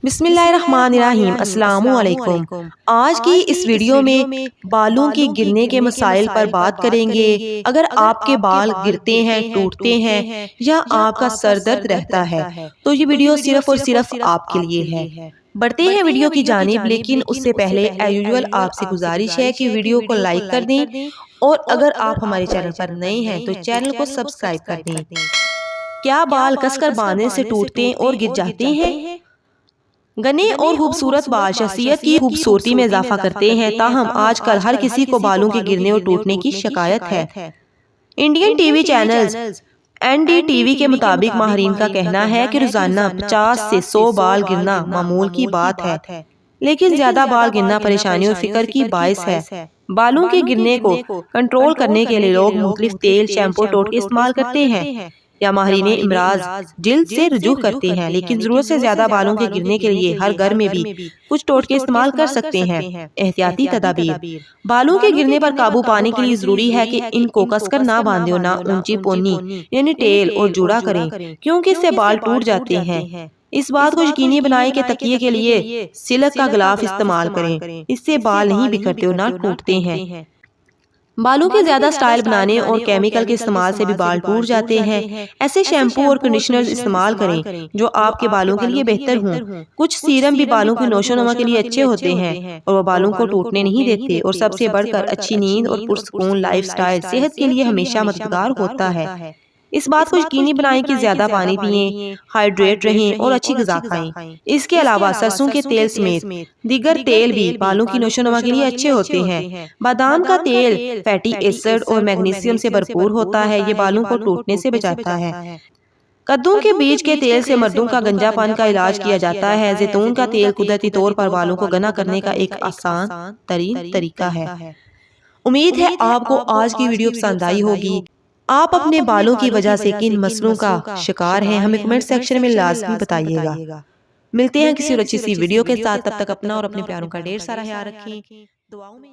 बिस्मिल्लाहिर्रहमानिर्रहीम अस्सलामुअलैकुम। आज की इस वीडियो में बालों के गिरने के मसाइल पर बात करेंगे। अगर आपके बाल गिरते हैं, टूटते हैं या आपका सर दर्द रहता है तो ये वीडियो सिर्फ और सिर्फ आपके लिए है। बढ़ते हैं वीडियो की जानिब, लेकिन उससे पहले एज यूजुअल आपसे गुजारिश है कि वीडियो को लाइक कर दें और अगर आप हमारे चैनल पर नए हैं तो चैनल को सब्सक्राइब कर दें। क्या बाल कसकर बांधने से टूटते और गिर जाते हैं? घने और खूबसूरत बाल शख्सियत की खूबसूरती में इजाफा करते हैं, ताहम आजकल हर किसी को बालों के गिरने और टूटने की शिकायत है। इंडियन टीवी चैनल्स NDTV के मुताबिक माहिरीन का कहना है कि रोजाना 50 से 100 बाल गिरना मामूल की बात है, लेकिन ज्यादा बाल गिरना परेशानी और फिक्र की बाइस है। बालों के गिरने को कंट्रोल करने के लिए लोग मुख्तलिफ तेल, शैम्पू, टोटके इस्तेमाल करते हैं या माहिरीन इमराज जिल्द से रुजू करते हैं, लेकिन जरूरत से ज्यादा बालों के गिरने के लिए हर घर में भी कुछ टोटके इस्तेमाल कर सकते हैं। एहतियाती तदाबीर। बालों के गिरने पर काबू पाने के लिए जरूरी है कि इनको कसकर ना बांधे और ना ऊंची पोनी यानी टेल और जूड़ा करें, क्योंकि इससे बाल टूट जाते हैं। इस बात को यकीनी बनाएं कि तकिए के लिए सिल्क का गिलाफ इस्तेमाल करें, इससे बाल नहीं बिखरते और ना टूटते हैं। बालों के ज्यादा स्टाइल बनाने और केमिकल के इस्तेमाल से भी बाल टूट जाते हैं। ऐसे शैम्पू और कंडीशनर इस्तेमाल करें जो आपके बालों के लिए बेहतर हों। कुछ सीरम भी बालों की नोशोनुमा के लिए अच्छे होते हैं और वो बालों को टूटने नहीं देते। और सबसे बढ़कर अच्छी नींद और पुरसकून लाइफस्टाइल सेहत के लिए हमेशा मददगार होता है। इस बात को यकीनी बनाएं कि ज्यादा पानी पिएं, हाइड्रेट रहें और अच्छी ग़िज़ा खाएं। इसके अलावा सरसों के तेल समेत दीगर तेल भी बालों की नोशोनुमा के लिए अच्छे होते हैं। बादाम का तेल फैटी एसिड और मैग्नीशियम से भरपूर होता है, ये बालों को टूटने से बचाता है। कद्दू के बीज के तेल से मर्दों का गंजापन का इलाज किया जाता है। जैतून का तेल कुदरती तौर पर बालों को घना करने का एक आसान तरीन तरीका है। उम्मीद है आपको आज की वीडियो पसंद आई होगी। आप अपने बालों की वजह से किन मसलों का शिकार हैं, हमें कमेंट सेक्शन में लाजमी बताइएगा। मिलते हैं किसी और अच्छी सी वीडियो के साथ, तब तक अपना और अपने प्यारों का ढेर सारा ख्याल रखें। दुआओं में